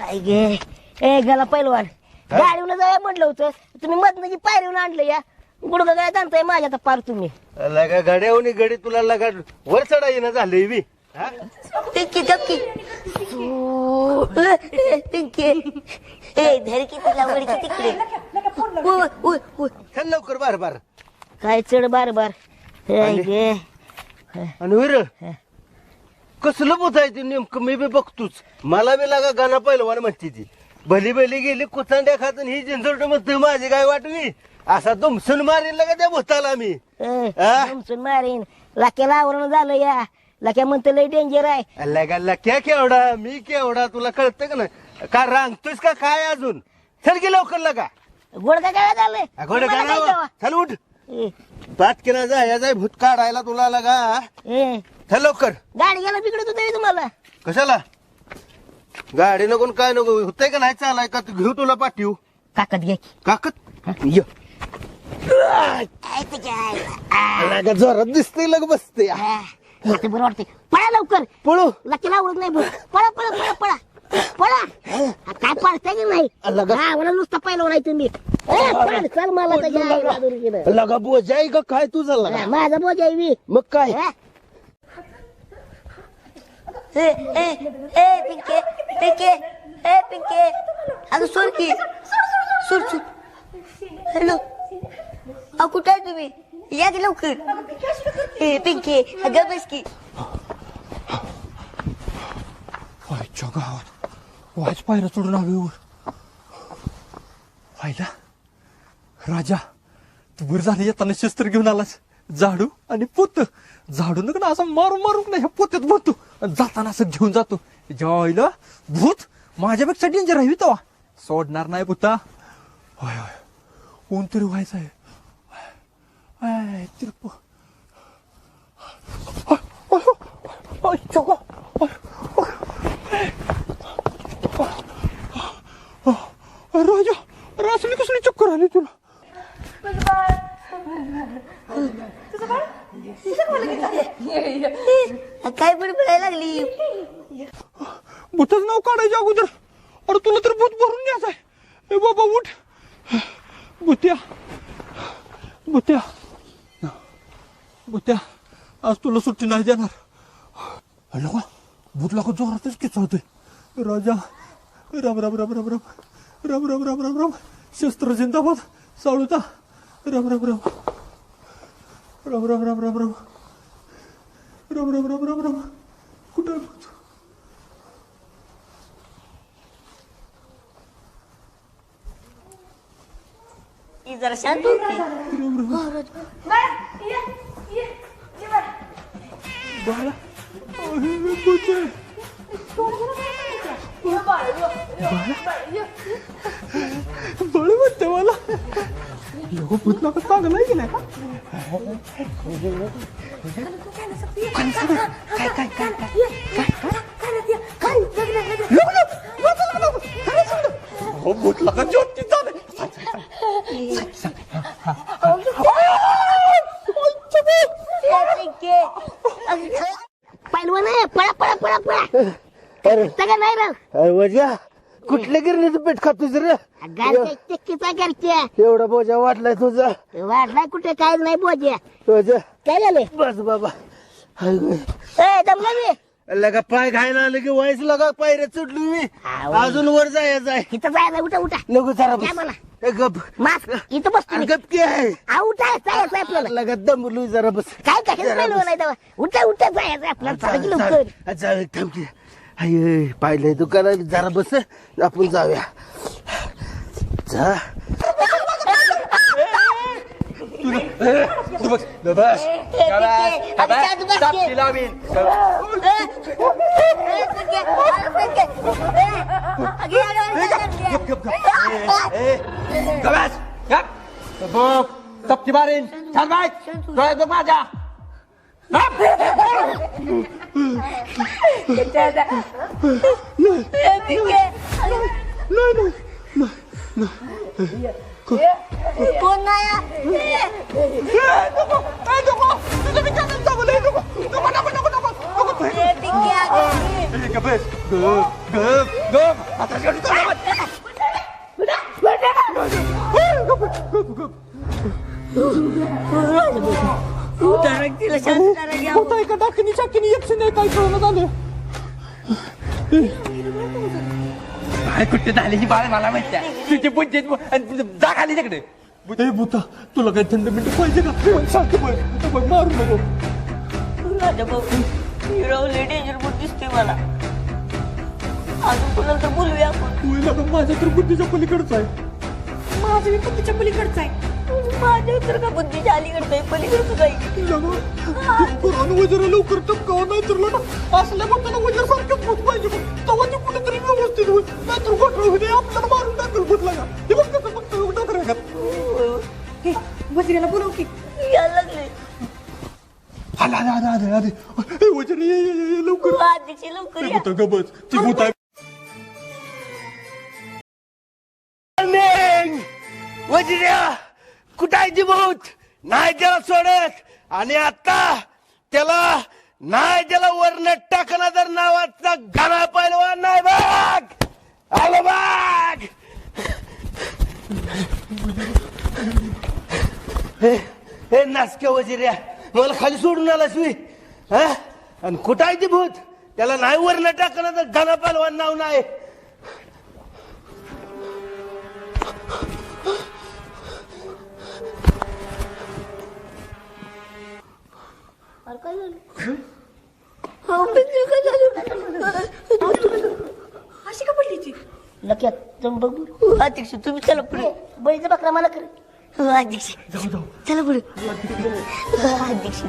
गे ए गेला पहिलवान गाडीवर जाऊया म्हटलं होतं तुम्ही मधनं पायरीवर आणलं या गुडघा काय जाणताय माझ्या आता पार तुम्ही लगा गाड्यावनी गडी तुला लगा वर चढा येणं झालंय बी पिंकी टपकी पिंकी ए धरकी तुला वडकी तिकडे चल लवकर बार बार काय चढ बार बार गे आणि वीर कसलं बोचायचं नेमकं मी बी बघतोच मला बी लागा गाणं पहिलवान म्हणते ती भली भली गेली कुचांड्या खात ही जिंजरट म्हणते माझी काय वाटवी असा दुमसून मारीन लगा त्या भूताला मी तुमचं मारीन लाक्याला आवरण झालं या लाक्या म्हणतं लय डेंजर आहे लगा लक्या केवढा मी केवढा तुला कळतं का ना का रांगतोस का काय अजून चल की लवकर लगा गोडका काय झालंय गोड गाणं चल उठ पाच किना जाय जाय भूत काढायला तुला लगा चल लवकर गाडी गेला बिघडत होते तुम्हाला कशाला गाडी नको काय नको होतंय का नाही चालाय का तू घेऊ तुला पाठवू काकत घ्या की काकत ये लगा जोरात दिसतंय लग बसते बरं वाटते पळा लवकर पळू लकीला आवडत नाही भूत. पळा पळा पळा पळा पळा काय पळताय की नाही हा मला नुसतं पाहिलं नाही तुम्ही चल मला त्याच्या लगा बोज आहे का काय तुझा लगा माझा बोज आहे मी मग काय पिंके पिंके ए पिंके अगं सोड की सोड सोड हॅलो अहो कुठे आहे तुम्ही या की लवकर ए पिंके अगं बस की व्हायच्या गावात व्हायच पायऱ्या चढून हवेवर व्हायला राजा तू बरं झालं येताना शस्त्र घेऊन आलास झाडू आणि पोत झाडू नका ना असं मारून मारून नाही ह्या पोत्यात भरतो आणि जाताना असं घेऊन जातो जेवायला भूत माझ्यापेक्षा डेंजर आहे तेव्हा सोडणार नाही पुता होय होय कोण तरी व्हायचं आहे तिरप राजा रासली कसली चक्कर आली तुला काय बडबडायला लागली भूताचं नाव काढायच्या अगोदर अरे तुला तर भूत भरून न्यायचं आहे ए बाबा उठ भूत्या भूत्या भूत्या आज तुला सुट्टी नाही देणार अरे का भूत लाख जोरातच किचवतोय राजा राम राम राम राम राम राम राम राम राम राम शस्त्र जिंदाबाद साळूता राम राम राम राम राम राम राम राम राम राम राम राम राम कुठं आहे भूत जरा शांत बाळा भूत आहे बळ म्हणते मला लोक भूत नका चांगलं आहे की नाही भूत लगा ज्योती पहिलवान आहे पळा पळा पळा पळा सगळं नाही राव वजा कुठल्या गिरणीचं पेट खातोस रे चक्कीचा घरच्या एवढा बोजा वाटलाय तुझा वाढलाय कुठे काय नाही बोज्या वजा काय झालं बस बाबा ए दमला मी लगा पाय घायला आलं की व्हायच लगा पायऱ्या चढलो मी अजून वर जायचं आहे इथं जायला उठा उठा नको जरा काय मला ए, गप मास्क इथं बसतो मी. गप की आहे हा, उठा जायचं आपल्याला लगा दमलो जरा बस काय कशाला पहिलवान आहे तेव्हा उठा उठा जायचं आपल्याला चला की लवकर जाऊ थांब की अय पाहिलंय दुकानात जरा बस आपण जाऊया जा तपकी मारीन छान बाय डोळ्यात बघ माझ्या कोण नाही गप तिला शांत करा घ्या. होताय का डाकणी चाकणी एकशे नाही काय कळलं झालं काय कुठे झाली ही बाळ मला माहिती तुझी बुद्धी जा खाली तिकडे ए भूता तुला काय थंड मिंट पाहिजे का सांगतो बघ मारू नको राजा भाऊ हिराव लय डेंजर दिसतोय मला. अजून कुणाला तर बोलूया आपण. तुला का माझ्या तर बुद्धीच्या पलीकडचं आहे माझ्या बुद्धीच्या पलीकडचं आहे. माझ्या तर का बुद्धीच्या अलीकडचं आहे पलीकडचं काही. पुराण वजर लवकर टपकावं नाही तर ना असल्या भूताला वजर सारखंच भूत पाहिजे तेव्हा ते कुठेतरी व्यवस्थित होईल नाहीतर घोटळ होईल आपल्याला मारून टाकल भूत लागा हे बघ कसं फक्त डोकं राहतात हे वजिराला बोलव की. यायला लागले. आले वजर ये लवकर अध्यक्ष लवकर या. भूत गबस ती भूत आहे वजिऱ्या कुठं आहे ती भूत नाही त्याला सोडत आणि आता त्याला नाही त्याला वरनं टाकणार तर नावाचा घाणा पैलवान नाही बघ आलो बघ हे नासक्या वजिऱ्या मला खाली सोडून आलास मी हा आणि कुठं आहे ती भूत त्याला नाही वरनं टाकणार तर घाणा पैलवान नाव नाही अशी का पडली ती. लक्षात जाऊन बघू. अध्यक्ष तुम्ही चला पुढे. बळीचा बकरा मला कर. अध्यक्ष चला पुढे. अध्यक्ष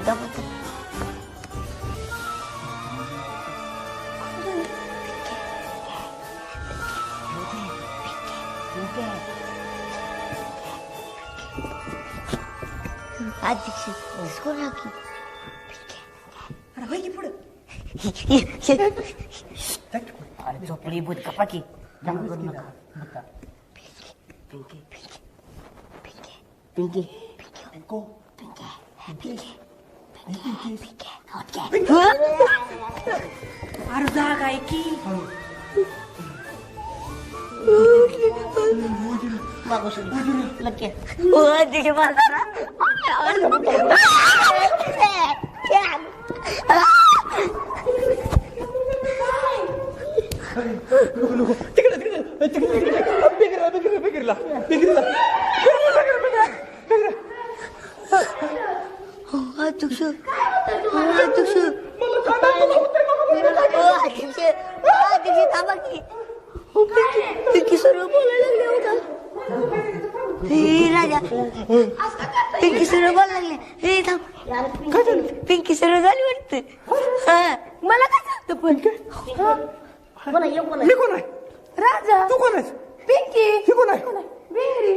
अध्यक्ष इसको राखी. अरे होय की पुढं. अरे झोपडी भूत कपा की जाऊ करू नका. पिंकी पिंकी अरे जाग आहे की. पिंकी सर्व बोलायला लागले होता. राजा पिंकी सर्व बोलायला लागले. हे थांब पिंकी सर्व झाली वाटतं. मला काय सांगतो पण हे कोण आहे राजा तू कोण आहेस पिंकी हे कोण आहे बेरी.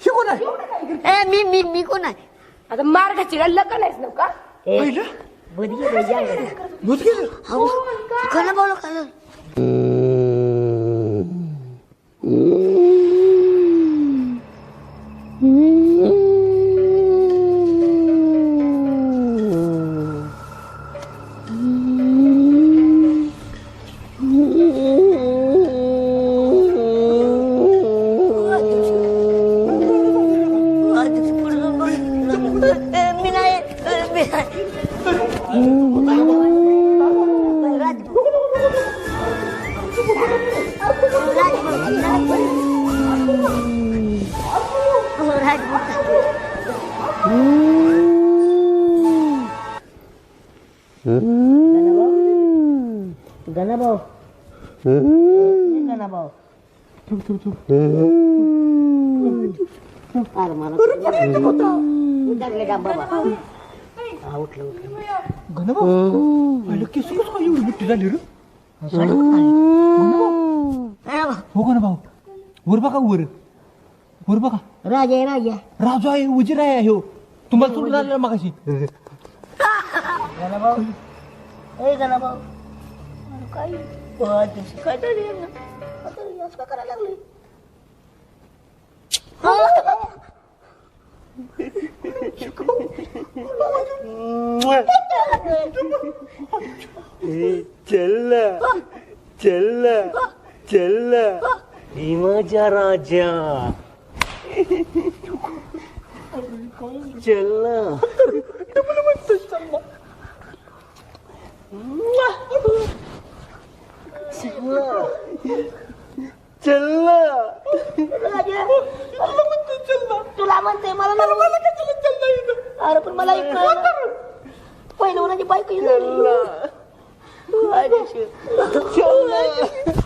हे कोण आहे मी कोण आहे. आता मार्गाची लग्न आहेस नका. पहिलं भूत गेलं कोणा बोलो खाल. गणाभाऊ गणाभाऊ अरे मला उठलं गणभाऊ केस कसं काय एवढी मोठी झाली रे हो गणभाऊ वर बघा वर बघा राजा आहे राजा. राजू आहे उजीर आहे हो तुम्हाला सोडून आलेला मागाशी गणाभाऊ ए गणाभाऊ काय काय तरी असं करायला लागले. चल चल ना ही माझ्या राजा चल ना चल ना तुला म्हणते मला अरे पण मला एक पहिलं कोणाची बायको अरे नाही मला नाही जायचं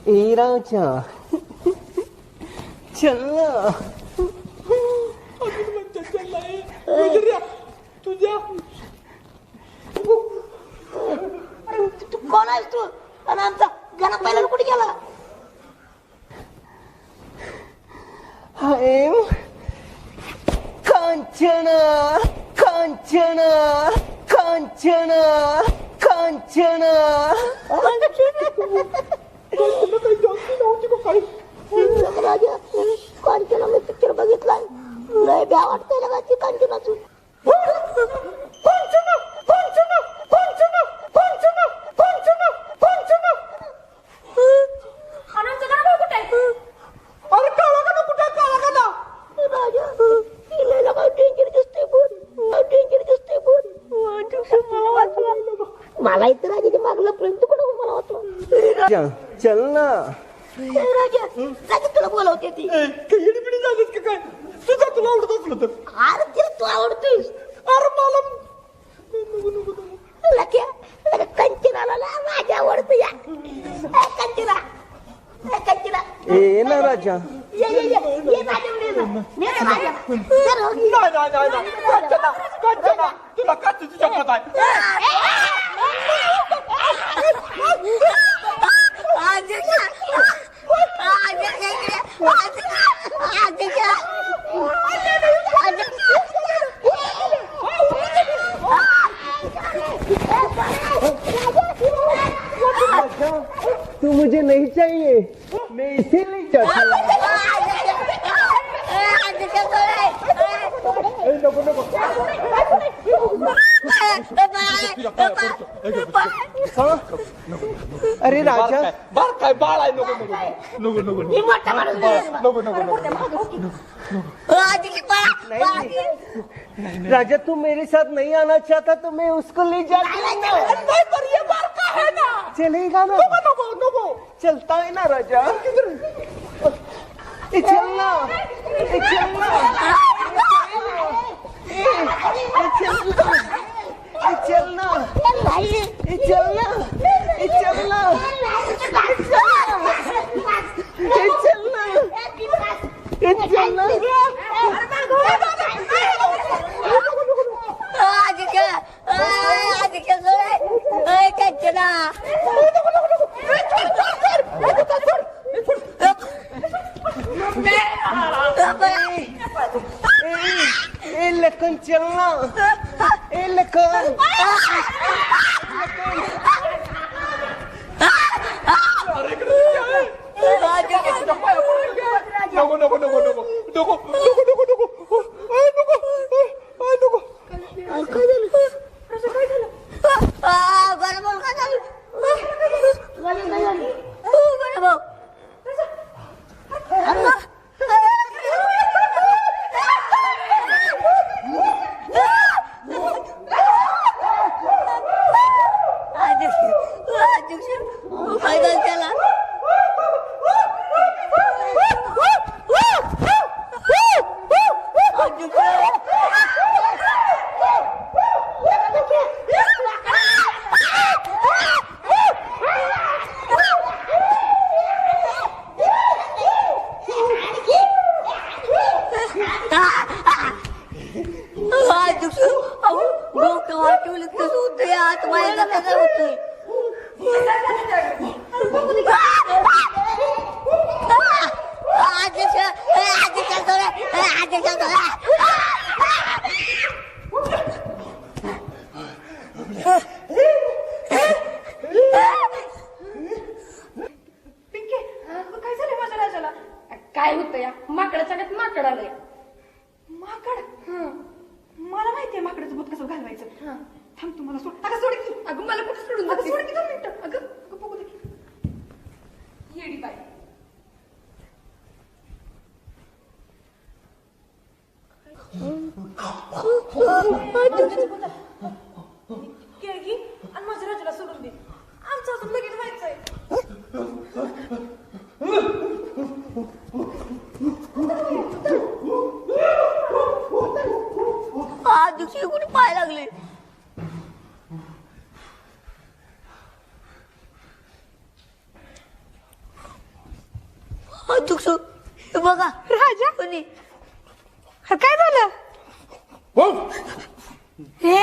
ए राजा चल ना तुझ्या तू कोण आहेस तू आणि आमचा गाणं पहिला कुठे गेला हाय कांचना कांचना कांचना कांचना राजा कांचना मी पिक्चर बघितलाय लय भ्या वाटतंय लगा ती कांचनातून कांचना कांचना कांचना कांचना कांचना कांचना आनंदचं गाणं भाऊ कुठे आहे? अरे काळा गाणं कुठे काळा गाणं राजा तिला लगा डेंजर दिसतंय पण डेंजर दिसतंय पण मला वाचला मला इथं राजाच्या मागला प्रेम तू कुठं मला वाचला चल ना राजा राजा तुला बोलवते ती काही येडीबिडी झालीस का काय तुझा तुला आवडत असलं तर अरे तिला तू आवडतोस अरे मला लक्या कंचनाला राजा आवडतो या कंचना कंचना ए ना राजा ये राजा मेरा राजा नाही कांचना कांचना तुला काचीची शपथ आहे तू मुझे नहीं चाहिए मैं इसीलिए चाहता हूँ अरे राजा बार काय बाळ आहे नको नको नको नको राजा तू मेरे साथ नहीं आना चाहता तो मैं उसको ले जाता चलेगा ना चलता है ना राजा ए चलना ए चलना ए चलना ए चलना ए चलना ए चलना ए चलना ए चलना ए लखन चलना ए लखन नको नको नको नको नको नको नको नको नको काय झालं तर माझ्या डोक्यात होतोय पिंके काय झालंय माझ्या राजाला काय होतं या माकडाच्या सगळ्यात माकड आलंय माकड मला माहितीये माकडाचं भूत कसं घालवायचं थांब तुम्हाला सोड अगं सोड की अगं मला कुठे सोडून जाते सोड की 2 मिनिटं अगं बघू दे येडी बाई केळगी आणि माझ्या राजाला सोडून दे आमचं अजून लगीन व्हायचंय दुसरी कुठे पाय लागले दुख बघा राजा कोणी काय झालं हे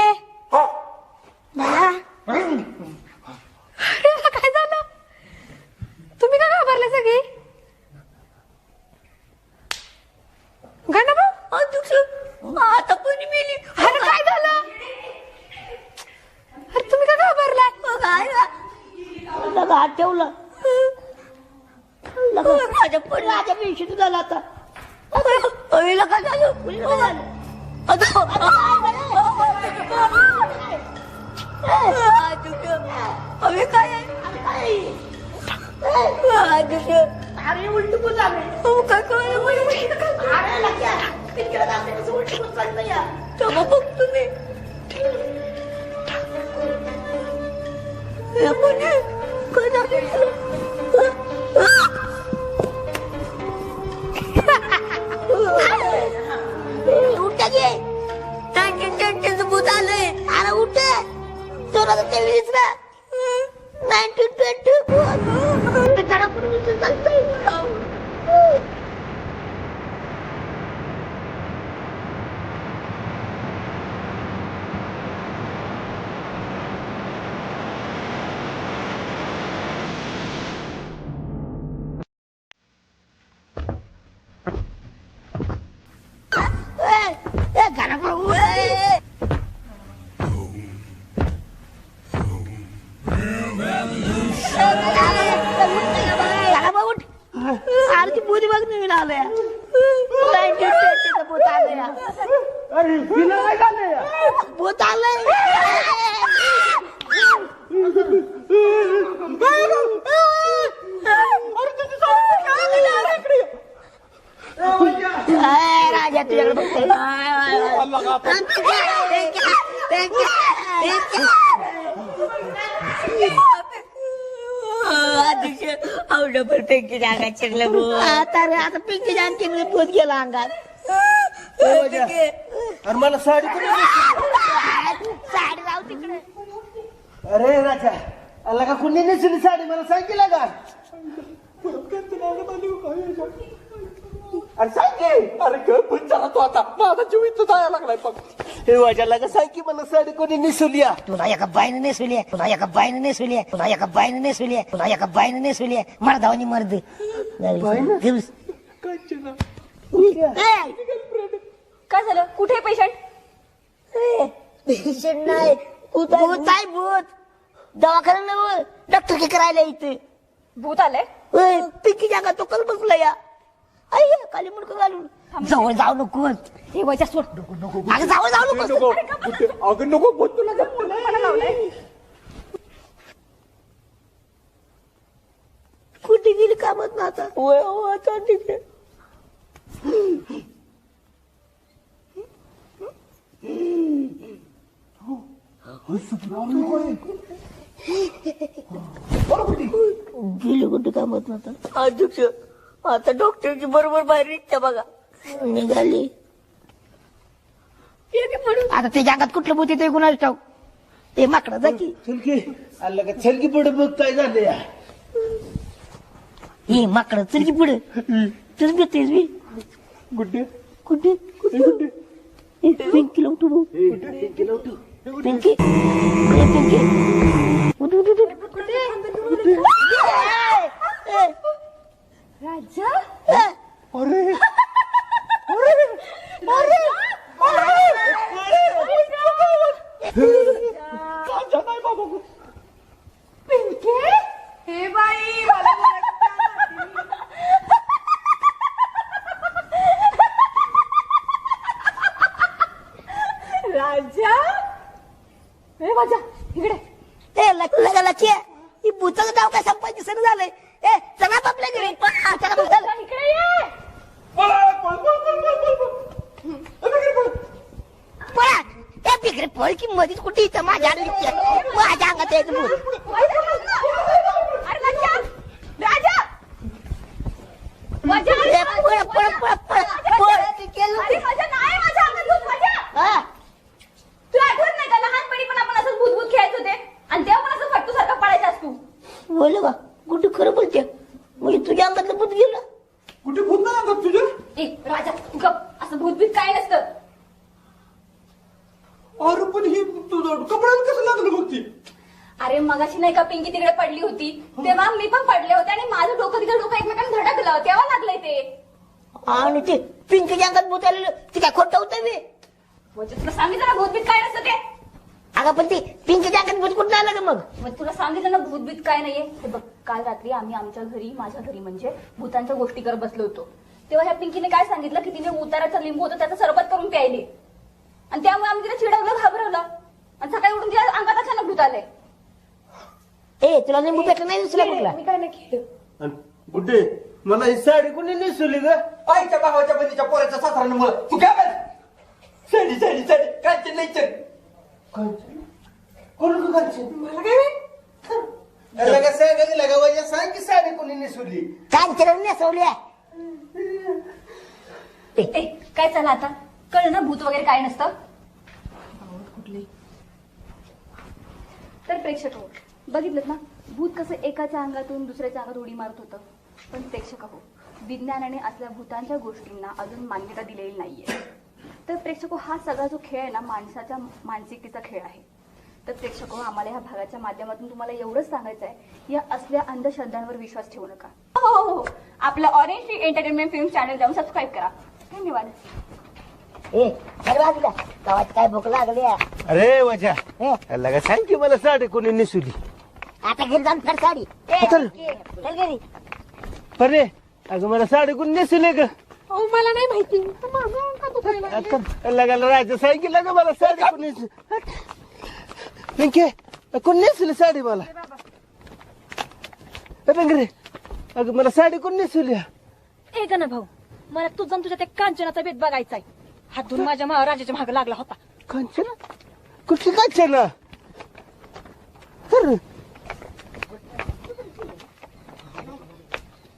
मला काय झालं तुम्ही का घाबरले सगळी गणभाऊ दुख आता कोणी मेली अरे काय झालं अरे तुम्ही का घाबरलाय हात ठेवला माझ्या पण माझ्या पेन्शन झाला आता काय झालं अरे काय अरे उलट बोल काय बघतो मी उठा गे टँटीचं भूत आलंय अरे उठ चोराचं तेवीस ना 1920 चालतंय अरे ती बुधी बघ नवीन आलंय भूत आलंय अरे तिला काय झालंय भूत आलंय राजा तुझ्याकडे बघतोय पिंकी जागा चिरलं आता पिंकी जाण चिरले भूत गेला अंगात अरे मला साडी कुठे साडी राहू तिकडे अरे राजा अल्ला का कुणी नेसली साडी मला सांगितलं का अरे सांग की अरे ग पण झाला तो आता माझा जीव इथं जायला लागलाय फक्त हे वाजाला का सांग की मला साडी कोणी नेसली तुला एका बाईने नेसवली तुला एका बाईने नेसवली तुला एका बाईने नेसवली तुला एका बाईने नेसवली मर्दावानी मर्द काय झालं कुठे पेशंट पेशंट नाही भूत आहे भूत दवाखाना नव डॉक्टर की करायला इथे भूत आलंय पिंकी जागा तो कल बसला या आई खाली मुडकं घालून जवळ जाऊ नको ठेवायच्या सोड अगं जवळ जाऊ नको अगं नको बोल तुला मला लावलंय कुठे गेली कामत ना आता आता तिथे गेली कुठे कामत ना आता अध्यक्ष आता डॉक्टरची बरोबर बाहेर निघते बघा निघाली आता ते जगात कुठलं भूत येते कुणाला ठाऊ ते माकडा जाकी छलकी अल्ला का छलकी पुढे बघ काय झालं या हे माकडा चल की पुढे चल घेतेस मी गुड्डे कुठे गुड्डे पिंकीला उठू भाऊ पिंकी पिंकी उठ, उठ, उठ, उठ. राजा अरे राजा नाही बाबा पिंके हे बाई मला राजा हे राजा इकडे ए लगा ही भूताचं नाव काय संपायचं दिसणं झालंय. ए चला आपल्या घरी चला मग, चला. इकडे ये पळा ए बिगरे पळ की मधीच कुठे इथं माझ्या अंगात यायचं भूत. अरे राजा राजा माझ्या ए, पळ पळ पळ पळ पळ अरे माझ्या नाही माझ्या अंगात भूत माझ्या हा तुला आठवत नाही का लहानपणी पण आपण असं भूत भूत खेळायच होते आणि तेव्हा पण असं फट्टू सारखा पडायचा असतो. बोल का कुठे खरं बोलते म्हणजे तुझ्या अंगातलं भूत गेलं. कुठे भूत नाही अंगात तुझ्या ए राजा तू गप असं भूत भूत काय नसतं. अरे पण ही तुझं कपड्यात कसं लागलं मग ती अरे मगाशी नाही का पिंकी तिकडे पडली होती तेव्हा मी पण पडले होते आणि माझं डोकं तिचं डोकं एकमेकांना धडकलं तेव्हा लागलंय ते. आणि ते पिंकीच्या अंगात भूत आलेलं ते काय खोटं होतं बे. म्हणजे तुला सांगितलं ना भूतभीत काय नसतं ते. अगं पण ती पिंकीच्या अंगात भूत कुठं आलं ग मग. मग तुला सांगितलं ना भूतभीत काय नाहीये. हे बघ काल रात्री आम्ही आमच्या घरी माझ्या घरी म्हणजे भूतांच्या गोष्टी करत बसलो होतो तेव्हा ह्या पिंकीने काय सांगितलं की तिने उताराचा लिंबू होतं त्याचं सरबत करून प्यायले आणि त्यामुळे आम्ही तिला चिडवलं घाबरवलं आणि सकाळी उठून तिला अंगात अचानक भूत आलंय. ए तुला लिंबू भेटलं नाही दुसरा कुठला. मी काय नाही केलं. आणि गुड्डे मला ही साडी कोणी नेसवली ग. आईच्या भावाच्या बंदीच्या पोराच्या सासऱ्यानं मुळे तू काय बस साडी साडी साडी कालचे नाही चल कोण ग कालची? मला काय माहित? लगा सांगा लगा वजा सांग की साडी कोणी नेसवली. कांचन नेसवल्या. ए, काय चला आता कळलं ना भूत वगैरे काय नसतं. कुठली तर प्रेक्षक हो बघितलं ना भूत कसं एकाच्या अंगातून दुसऱ्याच्या अंगात उडी मारत होतं. पण प्रेक्षक हो विज्ञानाने असल्या भूतांच्या गोष्टींना अजून मान्यता दिलेली नाहीये. तर प्रेक्षक हो हा सगळा जो खेळ आहे ना माणसाच्या मानसिकतेचा खेळ आहे. तर प्रेक्षक हो आम्हाला ह्या भागाच्या माध्यमातून तुम्हाला एवढंच सांगायचं आहे या असल्या अंधश्रद्धांवर विश्वास ठेवू नका. हो हो हो आपलं orange free entertainment film channel जाऊन सबस्क्राईब करा. धन्यवाद. ए सगळं वाजलं गावात काय भूक लागली आहे. अरे वजा ए, लगा सांग की मला साडी कोणी नेसवली. आता घरी जाऊन फर साडी. ए, चल. चल घरी. अरे अगं मला साडी कोणी नेसवली ग. मला नाही माहिती का दुखायला आता लगाला राजा सांग की लगा मला साडी कोणी पिंके कोण नेसली साडी मला. पिंगरे अगं मला साडी कोण नेसवली. ए गण भाऊ मला तुझा आणि तुझ्या त्या कांचनाचा भेद बघायचाय. हात धुवून माझ्या राजाच्या मागे लागला होता. कांचना कुठली कांचना. तर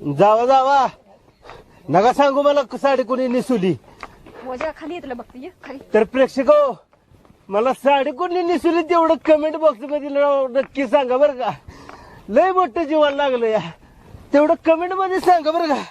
जावा जावा नका सांगू मला साडी कोणी नेसवली. वजा खाली येतलं बघते ये खाली. तर प्रेक्षक मला साडी कोणी नेसवली तेवढं कमेंट बॉक्स मध्ये नक्की सांगा बरं का. लय मोठं जीवन लागलं या तेवढं कमेंट मध्ये सांगा बरं का.